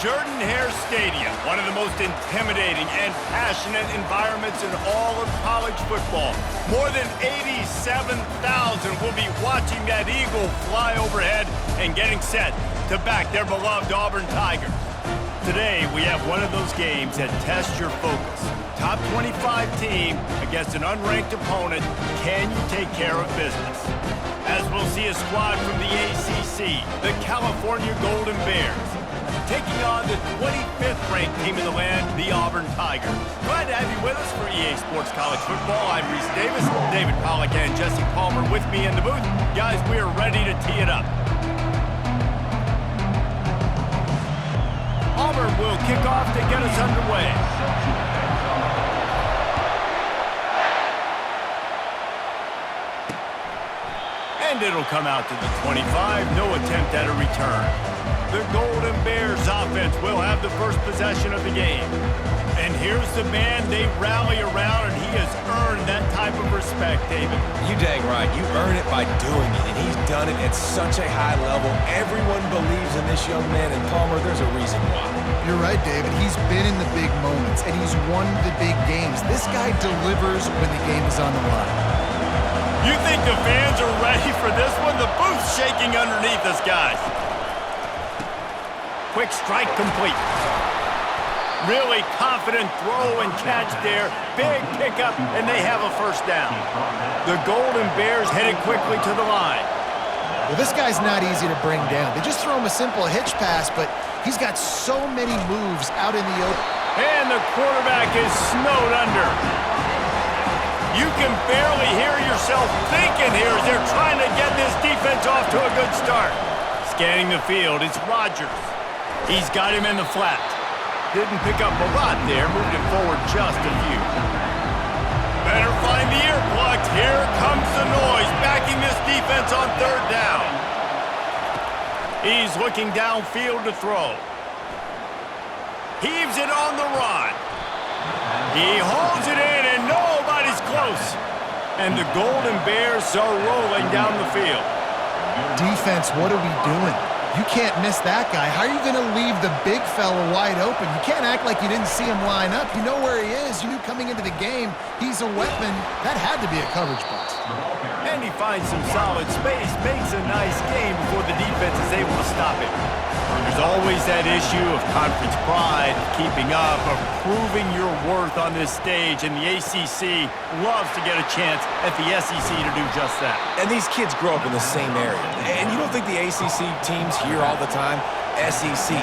Jordan-Hare Stadium, one of the most intimidating and passionate environments in all of college football. More than 87,000 will be watching that eagle fly overhead and getting set to back their beloved Auburn Tigers. Today, we have one of those games that tests your focus. Top 25 team against an unranked opponent. Can you take care of business? As we'll see a squad from the ACC, the California Golden Bears, taking on the 25th ranked team in the land, the Auburn Tigers. Glad to have you with us for EA Sports College Football. I'm Reese Davis, David Pollack and Jesse Palmer with me in the booth. Guys, we are ready to tee it up. Auburn will kick off to get us underway. And it'll come out to the 25, no attempt at a return. The Golden Bears offense will have the first possession of the game. And here's the man they rally around, and he has earned that type of respect, David. You dang right. You earn it by doing it, and he's done it at such a high level. Everyone believes in this young man, and Palmer, there's a reason why. You're right, David. He's been in the big moments, and he's won the big games. This guy delivers when the game is on the line. You think the fans are ready for this one? The booth's shaking underneath us, guys. Quick strike complete. Really confident throw and catch there. Big pickup, and they have a first down. The Golden Bears headed quickly to the line. Well, this guy's not easy to bring down. They just throw him a simple hitch pass, but he's got so many moves out in the open. And the quarterback is snowed under. You can barely hear yourself thinking here as they're trying to get this defense off to a good start. Scanning the field, it's Rodgers. He's got him in the flat. Didn't pick up a lot there, moved it forward just a few. Better find the earplugs. Here comes the noise, backing this defense on third down. He's looking downfield to throw. Heaves it on the run. He holds it in, and nobody's close. And the Golden Bears are rolling down the field. Defense, what are we doing? You can't miss that guy. How are you going to leave the big fella wide open? You can't act like you didn't see him line up. You know where he is. You knew coming into the game he's a weapon. That had to be a coverage bust. And he finds some solid space, makes a nice game before the defense is able to stop him. There's always that issue of conference pride, of keeping up, of proving your worth on this stage, and the ACC loves to get a chance at the SEC to do just that. And these kids grow up in the same area. And you don't think the ACC teams hear all the time, SEC,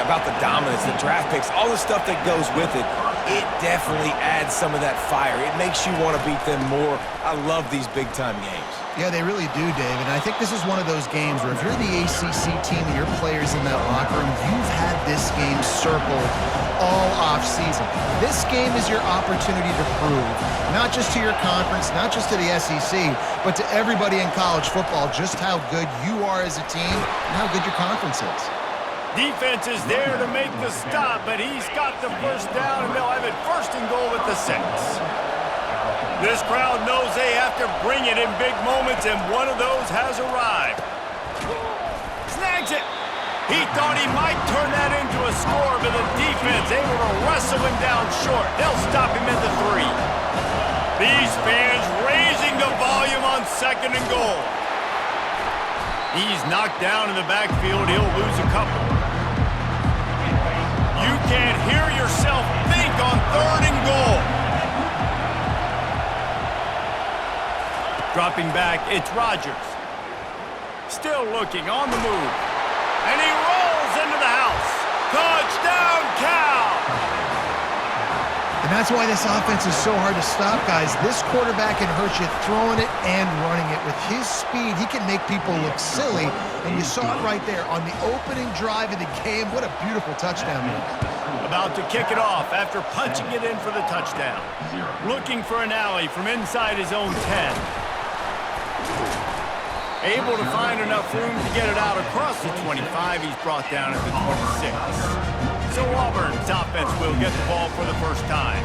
about the dominance, the draft picks, all the stuff that goes with it. It definitely adds some of that fire. It makes you want to beat them more. I love these big-time games. Yeah, they really do, David. I think this is one of those games where if you're the ACC team and your players in that locker room, you've had this game circled all offseason. This game is your opportunity to prove, not just to your conference, not just to the SEC, but to everybody in college football, just how good you are as a team and how good your conference is. Defense is there to make the stop, but he's got the first down, and they'll have it first and goal at the 6. This crowd knows they have to bring it in big moments, and one of those has arrived. Snags it. He thought he might turn that into a score, but the defense able to wrestle him down short. They'll stop him at the 3. These fans raising the volume on second and goal. He's knocked down in the backfield. He'll lose a couple. You can't hear yourself think on third and goal. Dropping back, it's Rodgers. Still looking, on the move. And he rolls into the house. Touchdown, Cal! And that's why this offense is so hard to stop, guys. This quarterback can hurt you throwing it and running it. With his speed, he can make people look silly. And you saw it right there on the opening drive of the game. What a beautiful touchdown move. About to kick it off after punching it in for the touchdown. Looking for an alley from inside his own 10. Able to find enough room to get it out across the 25. He's brought down at the 26. So Auburn's offense will get the ball for the first time.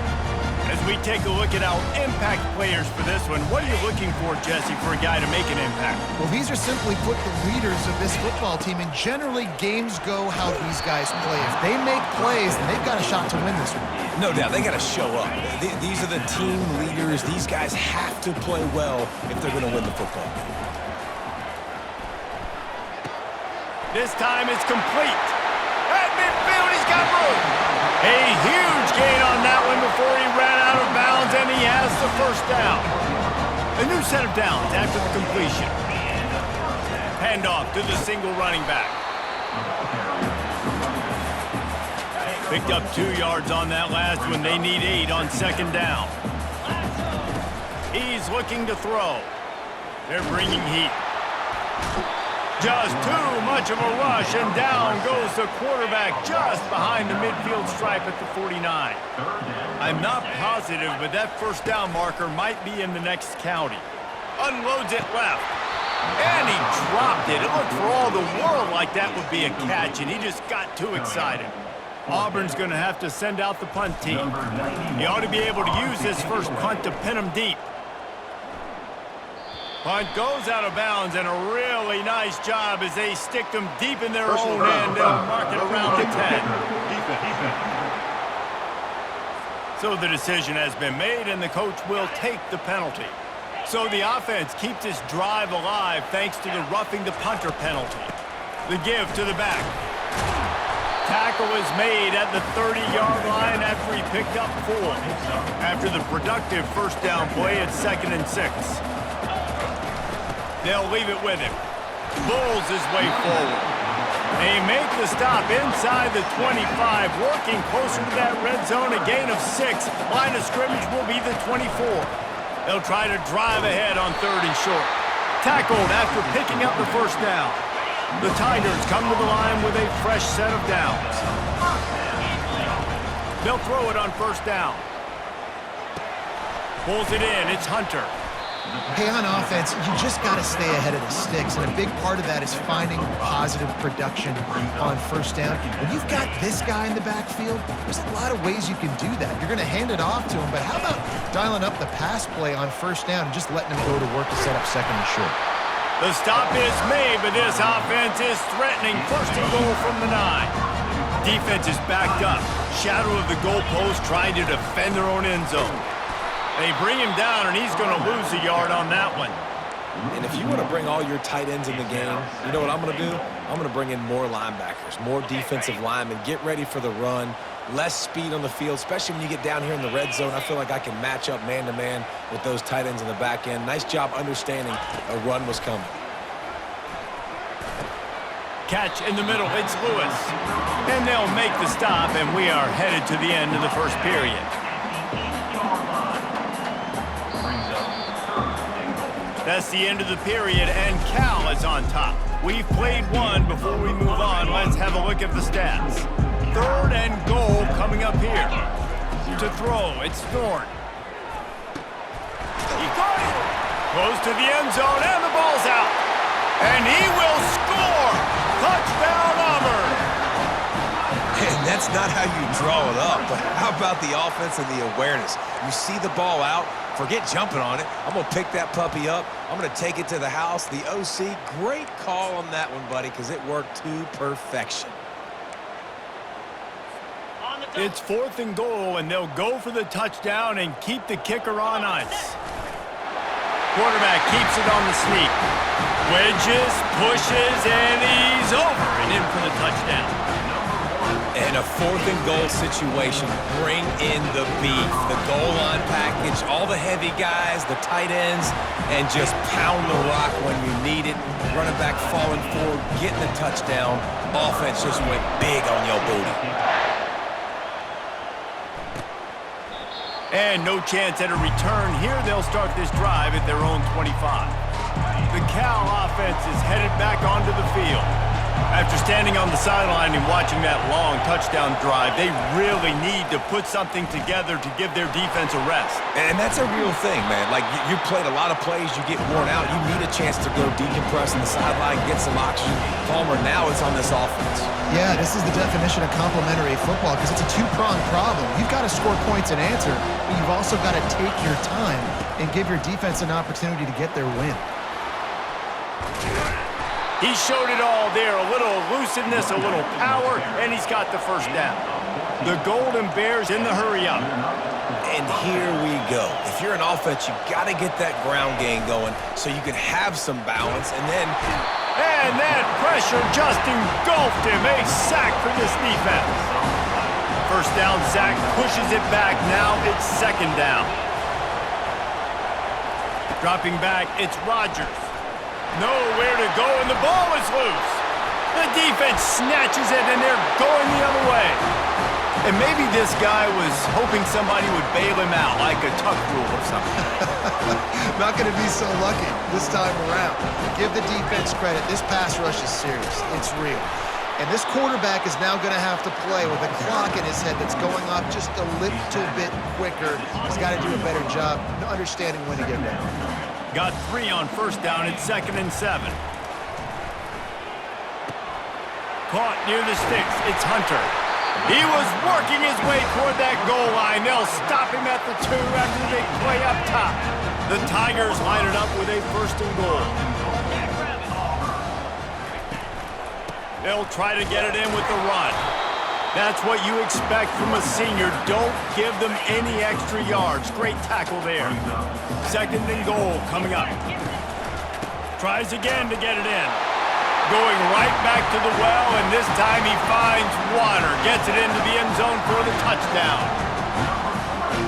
As we we take a look at our impact players for this one, what are you looking for, Jesse, for a guy to make an impact? Well, these are simply put the leaders of this football team, and generally games go how these guys play. If they make plays, then they've got a shot to win this one. No doubt, they got to show up. These are the team leaders. These guys have to play well if they're going to win the football game. This time it's complete. At midfield, he's got room. A huge gain on that one before he ran out of bounds, and he has the first down. A new set of downs after the completion. Handoff to the single running back. Picked up 2 yards on that last one. They need 8 on second down. He's looking to throw. They're bringing heat. Just too much of a rush, and down goes the quarterback just behind the midfield stripe at the 49. I'm not positive, but that first down marker might be in the next county. Unloads it left, and he dropped it. It looked for all the world like that would be a catch, and he just got too excited. Auburn's going to have to send out the punt team. He ought to be able to use this first punt to pin him deep. Punt goes out of bounds, and a really nice job as they stick them deep in their own end. They'll mark it around the 10. So the decision has been made, and the coach will take the penalty. So the offense keeps this drive alive thanks to the roughing the punter penalty. The give to the back. Tackle is made at the 30-yard line after he picked up 4. After the productive first down play, it's 2nd and 6. They'll leave it with him. Bulls his way forward. They make the stop inside the 25, working closer to that red zone, a gain of 6. Line of scrimmage will be the 24. They'll try to drive ahead on 3rd and short. Tackled after picking up the first down. The Tigers come to the line with a fresh set of downs. They'll throw it on first down. Pulls it in. It's Hunter. Hey, on offense, you just got to stay ahead of the sticks, and a big part of that is finding positive production on first down. When you've got this guy in the backfield, there's a lot of ways you can do that. You're going to hand it off to him, but how about dialing up the pass play on first down and just letting him go to work to set up 2nd and short? The stop is made, but this offense is threatening. 1st and goal from the 9. Defense is backed up. Shadow of the goalpost trying to defend their own end zone. They bring him down, and he's going to lose a yard on that one. And if you want to bring all your tight ends in the game, you know what I'm going to do? I'm going to bring in more linebackers, more defensive linemen, get ready for the run, less speed on the field, especially when you get down here in the red zone. I feel like I can match up man-to-man with those tight ends in the back end. Nice job understanding a run was coming. Catch in the middle, it's Lewis. And they'll make the stop, and we are headed to the end of the first period. That's the end of the period, and Cal is on top. We've played one. Before we move on, let's have a look at the stats. 3rd and goal coming up here. To throw, it's Thorne. He got it. Close to the end zone, and the ball's out. And he will score. Touchdown, Auburn. And that's not how you draw it up, but how about the offense and the awareness? You see the ball out, forget jumping on it. I'm going to pick that puppy up. I'm going to take it to the house. The OC, great call on that one, buddy, because it worked to perfection. It's 4th and goal, and they'll go for the touchdown and keep the kicker on ice. Quarterback keeps it on the sneak. Wedges, pushes, and he's over and in for the touchdown. And a 4th and goal situation. Bring in the beef, the goal line package, all the heavy guys, the tight ends, and just pound the rock when you need it. Running back falling forward, getting the touchdown. Offense just went big on your booty. And no chance at a return here. They'll start this drive at their own 25. The Cal offense is headed back onto the field. After standing on the sideline and watching that long touchdown drive, they really need to put something together to give their defense a rest. And that's a real thing, man. Like, you played a lot of plays, you get worn out, you need a chance to go decompress on the sideline, get some oxygen. Palmer, now it's on this offense. Yeah, this is the definition of complementary football because it's a two-pronged problem. You've got to score points and answer, but you've also got to take your time and give your defense an opportunity to get their win. He showed it all there, a little elusiveness, a little power, and he's got the first down. The Golden Bears in the hurry-up. And here we go. If you're an offense, you got to get that ground game going so you can have some balance, and then... And that pressure just engulfed him. A sack for this defense. First down, Zach pushes it back. Now it's second down. Dropping back, it's Rodgers. Nowhere to go, and the ball is loose. The defense snatches it, and they're going the other way. And maybe this guy was hoping somebody would bail him out, like a tuck rule or something. Not going to be so lucky this time around. Give the defense credit. This pass rush is serious. It's real. And this quarterback is now going to have to play with a clock in his head that's going off just a little bit quicker. He's got to do a better job understanding when to get ready. Got 3 on first down. It's 2nd and 7. Caught near the sticks. It's Hunter. He was working his way toward that goal line. They'll stop him at the 2 after the big play up top. The Tigers line it up with a 1st and goal. They'll try to get it in with the run. That's what you expect from a senior. Don't give them any extra yards. Great tackle there. 2nd and goal coming up. Tries again to get it in. Going right back to the well, and this time he finds water. Gets it into the end zone for the touchdown.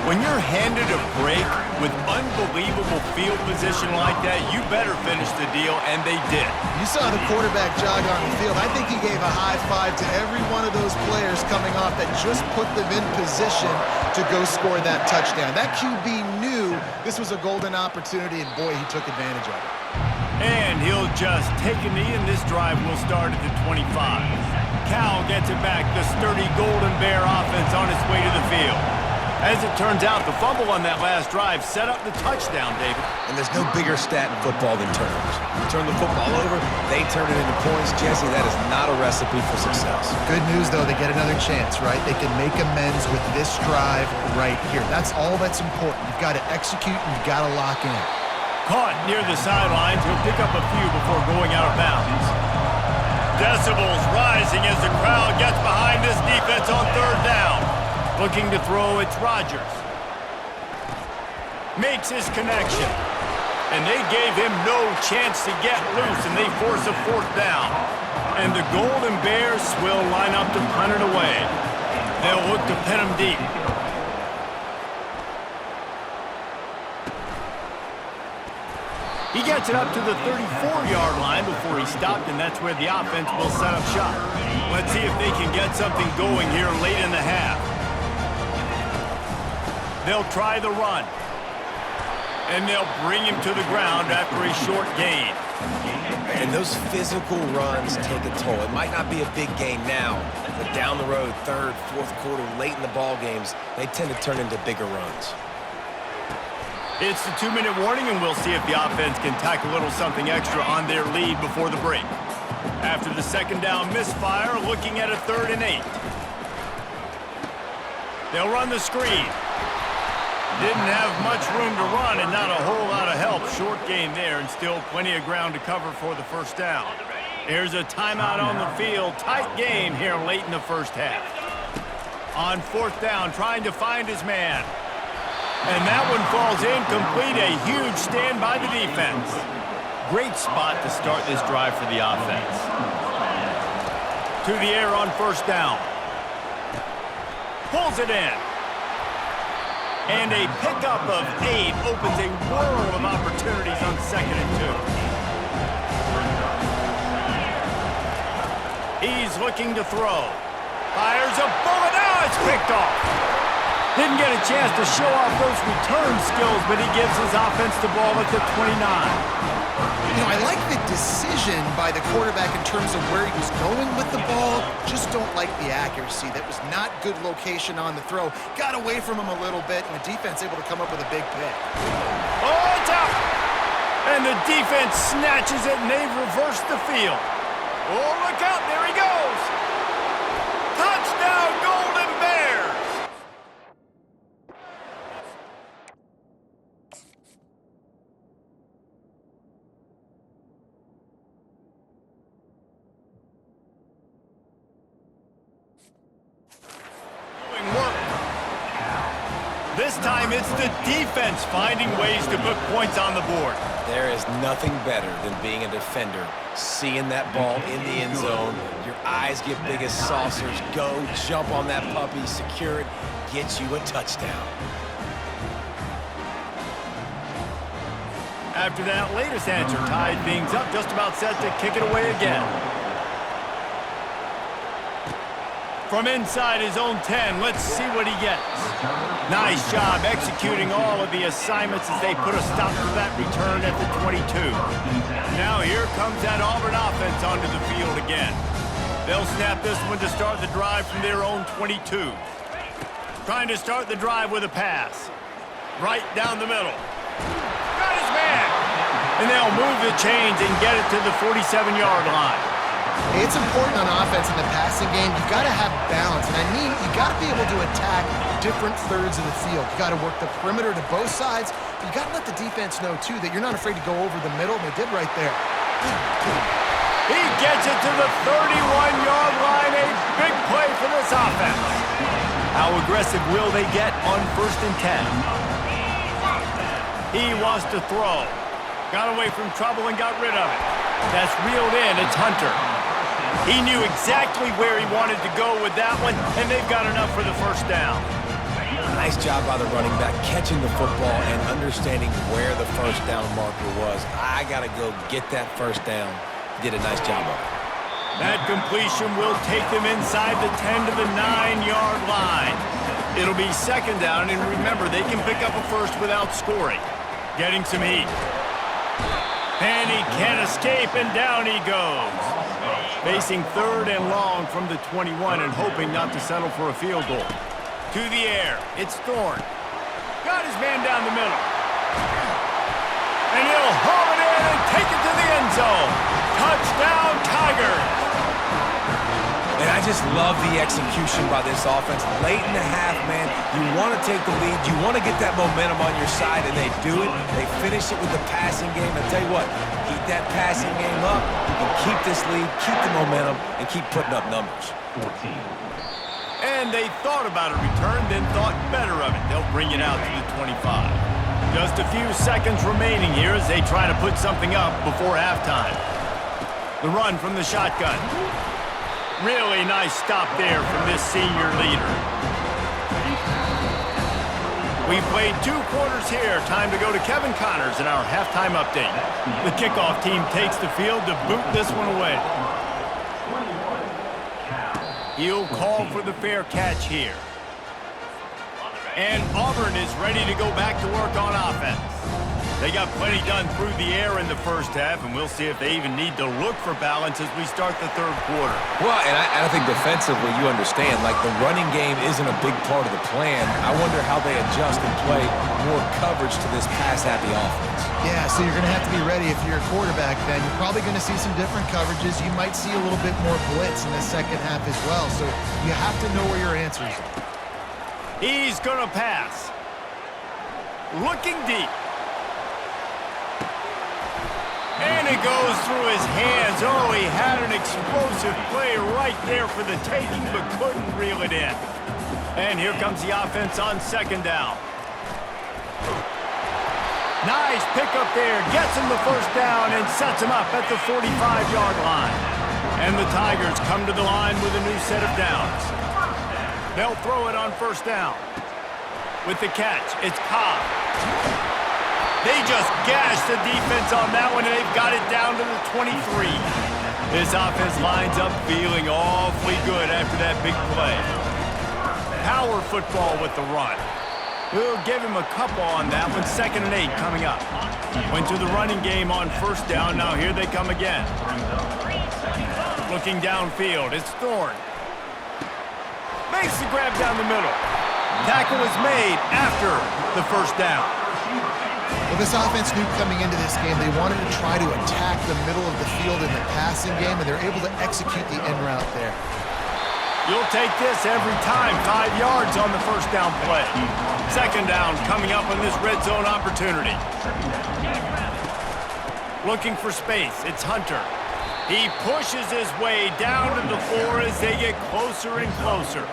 When you're handed a break with unbelievable field position like that, you better finish the deal, and they did. You saw the quarterback jog on the field. I think he gave a high five to every one of those players coming off that just put them in position to go score that touchdown. That QB knew this was a golden opportunity, and boy, he took advantage of it. And he'll just take a knee, and this drive will start at the 25. Cal gets it back. The sturdy Golden Bear offense on its way to the field. As it turns out, the fumble on that last drive set up the touchdown, David. And there's no bigger stat in football than turnovers. You turn the football over, they turn it into points. Jesse, that is not a recipe for success. Good news, though, they get another chance, right? They can make amends with this drive right here. That's all that's important. You've got to execute, and you've got to lock in. Caught near the sidelines. He'll pick up a few before going out of bounds. Decibels rising as the crowd gets behind this defense on 3rd down. Looking to throw, it's Rodgers. Makes his connection. And they gave him no chance to get loose, and they force a 4th down. And the Golden Bears will line up to punt it away. They'll look to pin him deep. He gets it up to the 34-yard line before he stopped, and that's where the offense will set up shop. Let's see if they can get something going here late in the half. They'll try the run. And they'll bring him to the ground after a short gain. And those physical runs take a toll. It might not be a big gain now, but down the road, 3rd, 4th quarter, late in the ball games, they tend to turn into bigger runs. It's the 2-minute warning, and we'll see if the offense can tack a little something extra on their lead before the break. After the 2nd down misfire, looking at a 3rd and 8. They'll run the screen. Didn't have much room to run and not a whole lot of help. Short gain there, and still plenty of ground to cover for the 1st down. Here's a timeout on the field. Tight game here late in the 1st half. On 4th down, trying to find his man. And that one falls incomplete. A huge stand by the defense. Great spot to start this drive for the offense. To the air on 1st down. Pulls it in. And a pickup of 8 opens a world of opportunities on 2nd and 2. He's looking to throw. Fires a bullet. Oh, it's picked off. Didn't get a chance to show off those return skills, but he gives his offense the ball at the 29. You know, I like the decision by the quarterback in terms of where he was going with the ball. Just don't like the accuracy. That was not good location on the throw. Got away from him a little bit, and the defense able to come up with a big pick. Oh, it's out! And the defense snatches it, and they've reversed the field. Oh, look out, there he goes! Touchdown, Golden Bears! This time it's the defense finding ways to put points on the board. There is nothing better than being a defender, seeing that ball in the end zone, your eyes get big as saucers, go, jump on that puppy, secure it, get you a touchdown. After that latest answer tied things up, just about set to kick it away again. From inside his own 10, let's see what he gets. Nice job executing all of the assignments as they put a stop to that return at the 22. Now here comes that Auburn offense onto the field again. They'll snap this one to start the drive from their own 22. Trying to start the drive with a pass. Right down the middle. Got his man! And they'll move the chains and get it to the 47-yard line. It's important on offense in the passing game. You've got to have balance. And I mean, you've got to be able to attack different thirds of the field. You've got to work the perimeter to both sides. But you've got to let the defense know, too, that you're not afraid to go over the middle. And they did right there. He gets it to the 31-yard line. A big play for this offense. How aggressive will they get on 1st and 10? He wants to throw. Got away from trouble and got rid of it. That's reeled in. It's Hunter. He knew exactly where he wanted to go with that one, and they've got enough for the first down. Nice job by the running back, catching the football and understanding where the first down marker was. I got to go get that first down. Did a nice job of it. That completion will take them inside the 10 to the 9-yard line. It'll be 2nd down, and remember, they can pick up a first without scoring. Getting some heat. And he can't escape, and down he goes. Facing 3rd and long from the 21 and hoping not to settle for a field goal. To the air, it's Thorne. Got his man down the middle. And he'll haul it in and take it to the end zone. Touchdown, Tigers! And I just love the execution by this offense. Late in the half, man, you want to take the lead. You want to get that momentum on your side, and they do it. They finish it with the passing game. And tell you what, keep that passing game up. You can keep this lead, keep the momentum, and keep putting up numbers. 14. And they thought about a return, then thought better of it. They'll bring it out to the 25. Just a few seconds remaining here as they try to put something up before halftime. The run from the shotgun. Really nice stop there from this senior leader. We've played 2 quarters here. Time to go to Kevin Connors in our halftime update. The kickoff team takes the field to boot this one away. He'll call for the fair catch here. And Auburn is ready to go back to work on offense. They got plenty done through the air in the first half, and we'll see if they even need to look for balance as we start the 3rd quarter. Well, and I think defensively, you understand, like the running game isn't a big part of the plan. I wonder how they adjust and play more coverage to this pass-happy offense. Yeah, so you're going to have to be ready if you're a quarterback, Ben. You're probably going to see some different coverages. You might see a little bit more blitz in the 2nd half as well, so you have to know where your answers are. He's going to pass. Looking deep. And it goes through his hands. Oh, he had an explosive play right there for the taking, but couldn't reel it in. And here comes the offense on 2nd down. Nice pickup there. Gets him the first down and sets him up at the 45-yard line. And the Tigers come to the line with a new set of downs. They'll throw it on 1st down. With the catch, it's Cobb. They just gashed the defense on that one, and they've got it down to the 23. This offense lines up feeling awfully good after that big play. power football with the run. We'll give him a couple on that one. 2nd and 8 coming up. Went to the running game on 1st down. Now here they come again. Looking downfield. It's Thorne. Makes the grab down the middle. Tackle is made after the 1st down. Well, this offense knew coming into this game they wanted to try to attack the middle of the field in the passing game, and they're able to execute the end route there. You'll take this every time. 5 yards on the 1st down play. 2nd down coming up on this red zone opportunity. Looking for space. It's Hunter. He pushes his way down to the floor as they get closer and closer.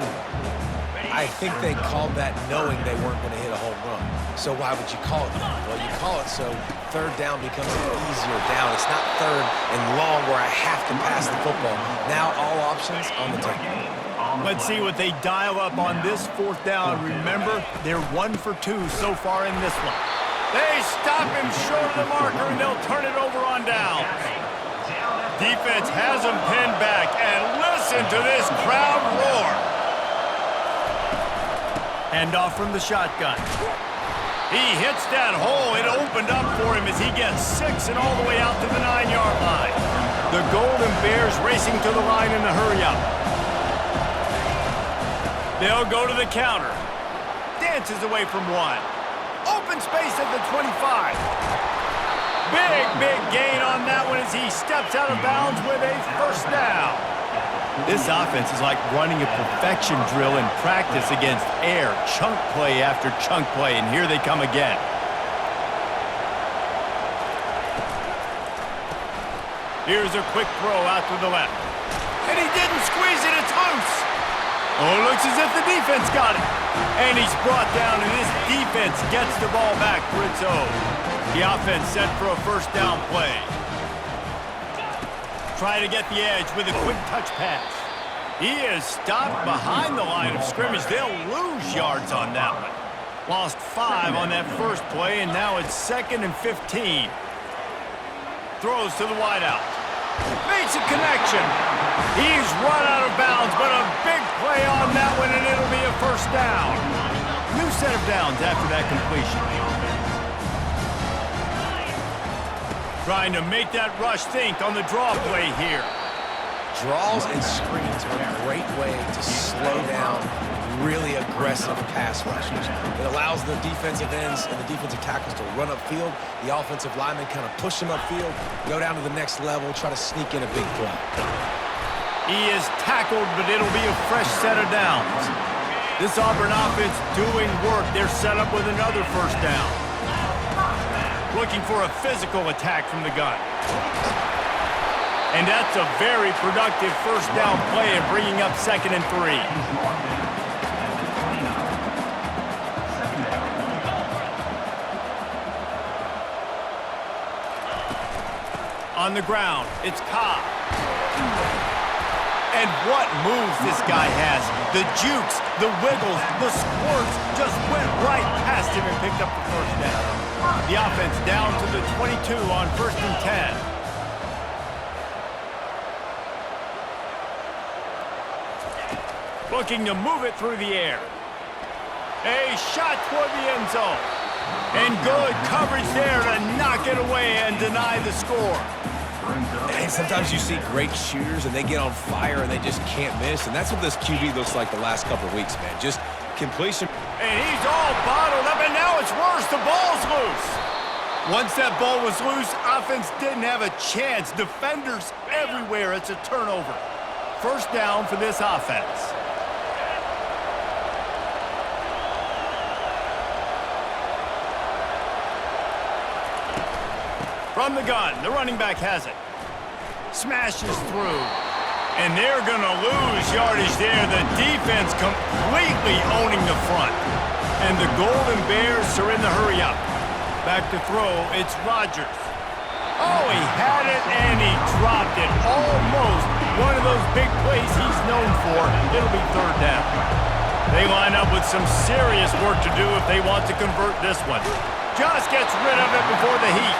I think they called that knowing they weren't going to hit a home run. So why would you call it that? Well, you call it so 3rd down becomes an easier down. It's not 3rd and long where I have to pass the football. Now all options on the table. Let's see what they dial up on this 4th down. Remember, they're 1 for 2 so far in this one. They stop him short of the marker, and they'll turn it over on down. Defense has him pinned back, and listen to this crowd roar. Hand off from the shotgun. He hits that hole. It opened up for him as he gets 6 and all the way out to the 9-yard line. The Golden Bears racing to the line in the hurry-up. They'll go to the counter. Dances away from 1. Open space at the 25. Big gain on that one as he steps out of bounds with a 1st down. This offense is like running a perfection drill in practice against air. Chunk play after chunk play, and here they come again. Here's a quick throw out to the left. And he didn't squeeze it. It's loose. Oh, it looks as if the defense got it. And he's brought down, and this defense gets the ball back for its own. The offense set for a 1st down play. Try to get the edge with a quick touch pass. He is stopped behind the line of scrimmage. They'll lose yards on that one. Lost 5 on that 1st play, and now it's 2nd and 15. Throws to the wideout. Makes a connection. He's run out of bounds, but a big play on that one, and it'll be a 1st down. New set of downs after that completion. Trying to make that rush think on the draw play here. Draws and screens are a great way to slow down really aggressive pass rushers. It allows the defensive ends and the defensive tackles to run upfield. The offensive linemen kind of push them upfield, go down to the next level, try to sneak in a big play. He is tackled, but it'll be a fresh set of downs. This Auburn offense doing work. They're set up with another 1st down. Looking for a physical attack from the gun. And that's a very productive 1st down play and bringing up 2nd and 3. On the ground, it's Cobb. And what moves this guy has. The jukes, the wiggles, the squirts just went right past him and picked up the 1st down. The offense down to the 22 on 1st and 10. Looking to move it through the air. A shot toward the end zone. And good coverage there to knock it away and deny the score. And sometimes you see great shooters and they get on fire and they just can't miss. And that's what this QB looks like the last couple of weeks, man. Just completion. And he's all bottled up, and now it's worse. The ball's loose. Once that ball was loose, offense didn't have a chance. Defenders everywhere. It's a turnover. 1st down for this offense. From the gun, the running back has it. Smashes through. And they're going to lose yardage there. The defense completely owning the front. And the Golden Bears are in the hurry-up. Back to throw, it's Rodgers. Oh, he had it and he dropped it. Almost one of those big plays he's known for. It'll be 3rd down. They line up with some serious work to do if they want to convert this one. Just gets rid of it before the heat.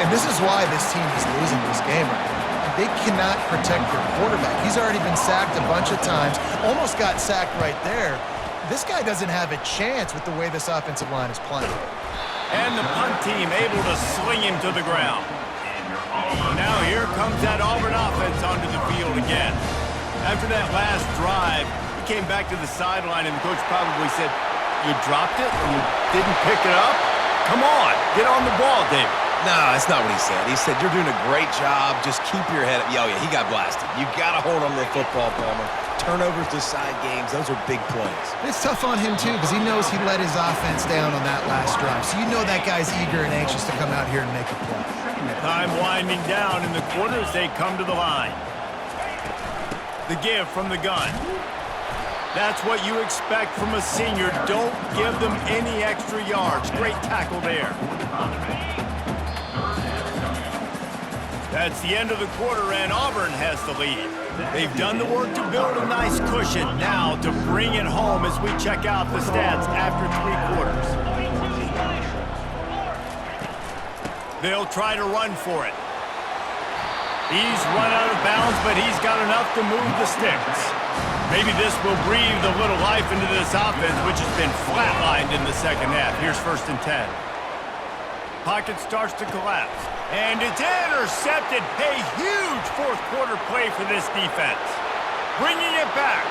And this is why this team is losing this game right now. They cannot protect their quarterback. He's already been sacked a bunch of times, almost got sacked right there. This guy doesn't have a chance with the way this offensive line is playing. And the punt team able to sling him to the ground. Now here comes that Auburn offense onto the field again. After that last drive, he came back to the sideline and the coach probably said, "You dropped it? You didn't pick it up? Come on, get on the ball, David." No, that's not what he said. He said, "You're doing a great job. Just keep your head up." Oh, yeah, he got blasted. You got to hold on to the football, Palmer. Turnovers decide games. Those are big plays. It's tough on him, too, because he knows he let his offense down on that last drive. So you know that guy's eager and anxious to come out here and make a play. Time winding down in the quarter as they come to the line. The give from the gun. That's what you expect from a senior. Don't give them any extra yards. Great tackle there. That's the end of the quarter, and Auburn has the lead. They've done the work to build a nice cushion. Now to bring it home as we check out the stats after 3 quarters. They'll try to run for it. He's run out of bounds, but he's got enough to move the sticks. Maybe this will breathe a little life into this offense, which has been flatlined in the second half. Here's 1st and 10. Pocket starts to collapse. And it's intercepted. A huge 4th quarter play for this defense. Bringing it back.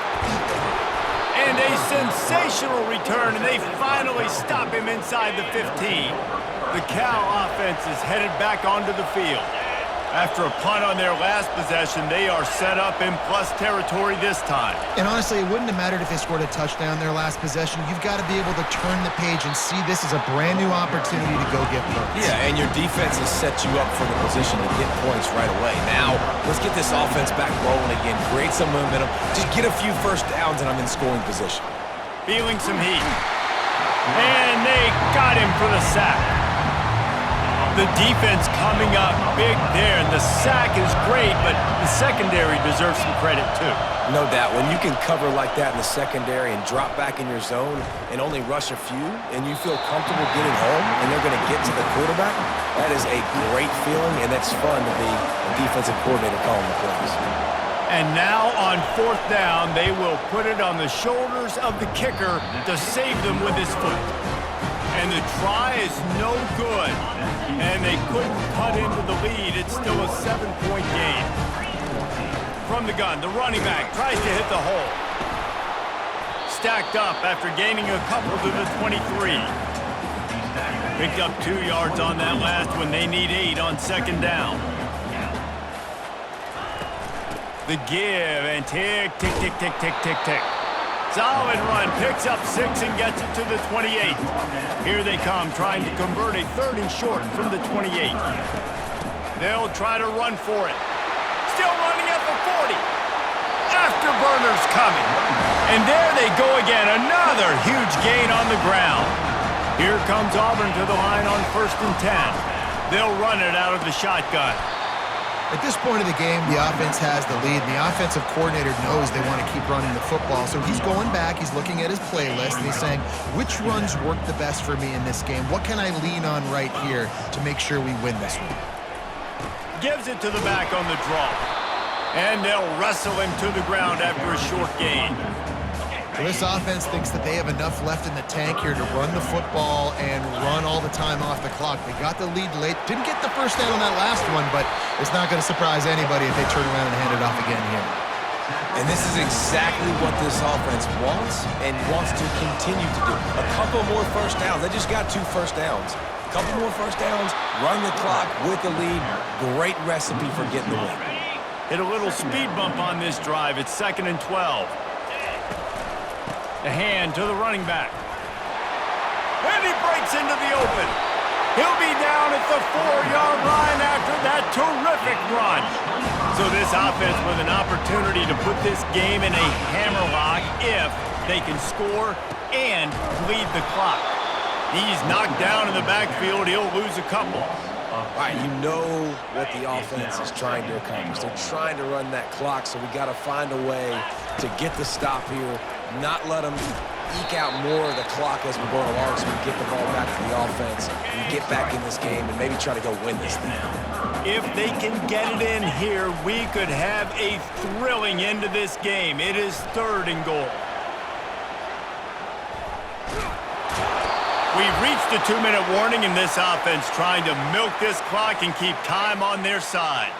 And a sensational return, and they finally stop him inside the 15. The Cal offense is headed back onto the field. After a punt on their last possession, they are set up in plus territory this time. And honestly, it wouldn't have mattered if they scored a touchdown their last possession. You've got to be able to turn the page and see this as a brand new opportunity to go get points. Yeah, and your defense has set you up for the position to get points right away. Now, let's get this offense back rolling again, create some momentum, just get a few first downs, and I'm in scoring position. Feeling some heat. And they got him for the sack. The defense coming up big there, and the sack is great, but the secondary deserves some credit too. No doubt. When you can cover like that in the secondary and drop back in your zone and only rush a few, and you feel comfortable getting home and they're going to get to the quarterback, that is a great feeling, and that's fun to be a defensive coordinator calling the plays. And now on 4th down, they will put it on the shoulders of the kicker to save them with his foot. And the try is no good. And they couldn't cut into the lead. It's still a 7-point game. From the gun, the running back tries to hit the hole. Stacked up after gaining a couple to the 23. Picked up 2 yards on that last one. They need 8 on 2nd down. The give, and tick, tick, tick, tick, tick, tick, tick. Solid run, picks up 6 and gets it to the 28. Here they come, trying to convert a 3rd and short from the 28. They'll try to run for it. Still running at the 40. Afterburners coming. And there they go again, another huge gain on the ground. Here comes Auburn to the line on 1st and 10. They'll run it out of the shotgun. At this point of the game, the offense has the lead. The offensive coordinator knows they want to keep running the football. So he's going back, he's looking at his playlist, and he's saying, which runs work the best for me in this game? What can I lean on right here to make sure we win this one? Gives it to the back on the draw. And they'll wrestle him to the ground after a short gain. So this offense thinks that they have enough left in the tank here to run the football and run all the time off the clock. They got the lead late. Didn't get the first down on that last one, but it's not going to surprise anybody if they turn around and hand it off again here. And this is exactly what this offense wants and wants to continue to do. A couple more first downs. They just got 2 first downs. A couple more first downs, run the clock with the lead. Great recipe for getting the win. Hit a little speed bump on this drive. It's 2nd and 12. The hand to the running back. And he breaks into the open. He'll be down at the 4-yard line after that terrific run. So this offense with an opportunity to put this game in a hammerlock if they can score and bleed the clock. He's knocked down in the backfield. He'll lose a couple. All right, you know what the offense is trying to accomplish. They're trying to run that clock, so we got to find a way to get the stop here, not let them eke out more of the clock as we're going along so we get the ball back to the offense and get back in this game and maybe try to go win this thing. If they can get it in here, we could have a thrilling end to this game. It is 3rd and goal. We've reached the 2-minute warning in this offense, trying to milk this clock and keep time on their side.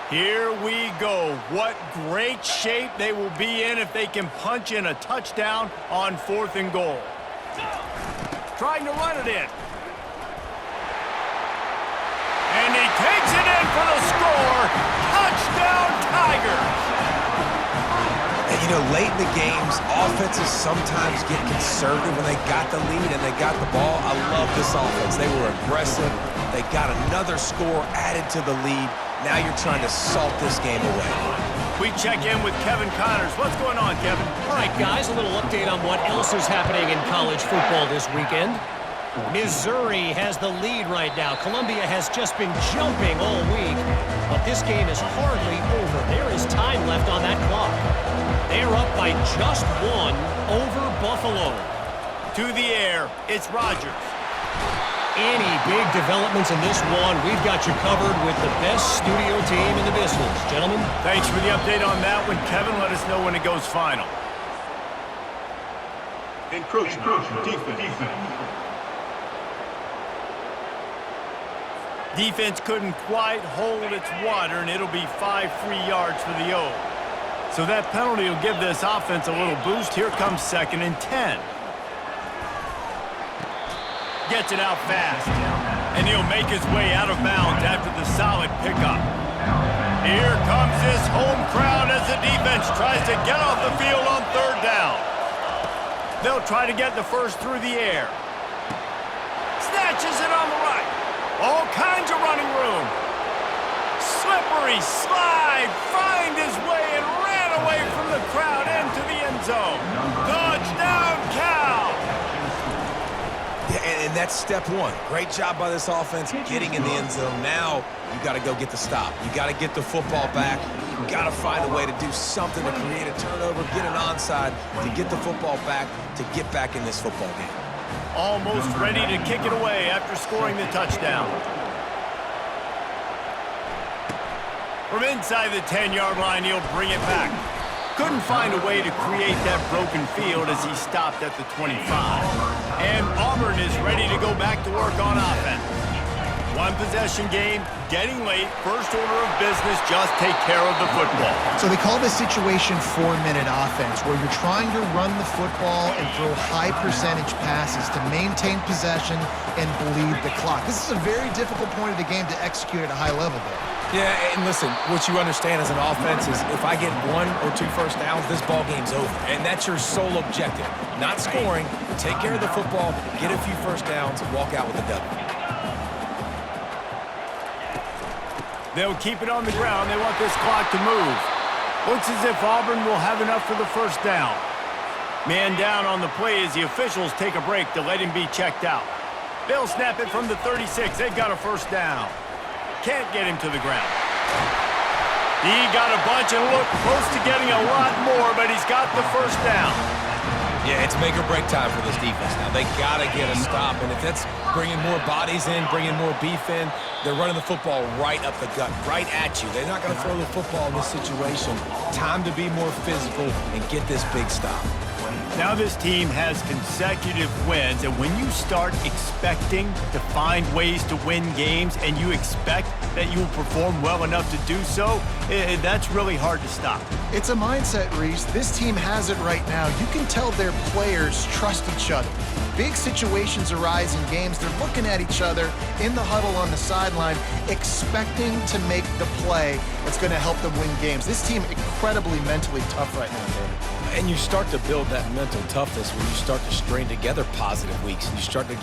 Here we go. What great shape they will be in if they can punch in a touchdown on 4th and goal. Trying to run it in. And he takes it in for the score. Touchdown, Tigers! And, you know, late in the games, offenses sometimes get conservative when they got the lead and they got the ball. I love this offense. They were aggressive. They got another score added to the lead. Now you're trying to salt this game away. We check in with Kevin Connors. What's going on, Kevin? All right, guys, a little update on what else is happening in college football this weekend. Missouri has the lead right now. Columbia has just been jumping all week, but this game is hardly over. There is time left on that clock. They're up by just 1 over Buffalo. To the air, it's Rodgers. Any big developments in this one, we've got you covered with the best studio team in the business. Gentlemen. Thanks for the update on that one. Kevin, let us know when it goes final. Encroachment. Defense. Defense couldn't quite hold its water, and it'll be 5 free yards for the O. So that penalty will give this offense a little boost. Here comes 2nd and 10. Gets it out fast. And he'll make his way out of bounds after the solid pickup. Here comes this home crowd as the defense tries to get off the field on 3rd down. They'll try to get the first through the air. Snatches it on the right. All kinds of running room. Slippery slide. Find his way and ran away from the crowd into the end zone. Touchdown, Cal. Yeah, and that's step 1. Great job by this offense getting in the end zone. Now you got to go get the stop. You got to get the football back. You got to find a way to do something to create a turnover, get an onside, to get the football back, to get back in this football game. Almost ready to kick it away after scoring the touchdown. From inside the 10-yard line, he'll bring it back. Couldn't find a way to create that broken field as he stopped at the 25. And Auburn is ready to go back to work on offense. 1-possession game, getting late, first order of business, just take care of the football. So they call this situation 4-minute offense, where you're trying to run the football and throw high percentage passes to maintain possession and bleed the clock. This is a very difficult point of the game to execute at a high level there. Yeah, and listen, what you understand as an offense is if I get 1 or 2 first downs, this ball game's over. And that's your sole objective. Not scoring, take care of the football, get a few first downs, walk out with a W. They'll keep it on the ground. They want this clock to move. Looks as if Auburn will have enough for the first down. Man down on the play as the officials take a break to let him be checked out. They'll snap it from the 36. They've got a first down. Can't get him to the ground. He got a bunch and looked close to getting a lot more, but he's got the first down. Yeah, it's make or break time for this defense now. They got to get a stop, and if that's bringing more bodies in, bringing more beef in, they're running the football right up the gut, right at you. They're not going to throw the football in this situation. Time to be more physical and get this big stop. Now this team has consecutive wins, and when you start expecting to find ways to win games and you expect that you will perform well enough to do so, that's really hard to stop. It's a mindset, Reese. This team has it right now. You can tell their players trust each other. Big situations arise in games. They're looking at each other in the huddle on the sideline, expecting to make the play that's going to help them win games. This team incredibly mentally tough right now, David. And you start to build that mental toughness when you start to string together positive weeks and you start to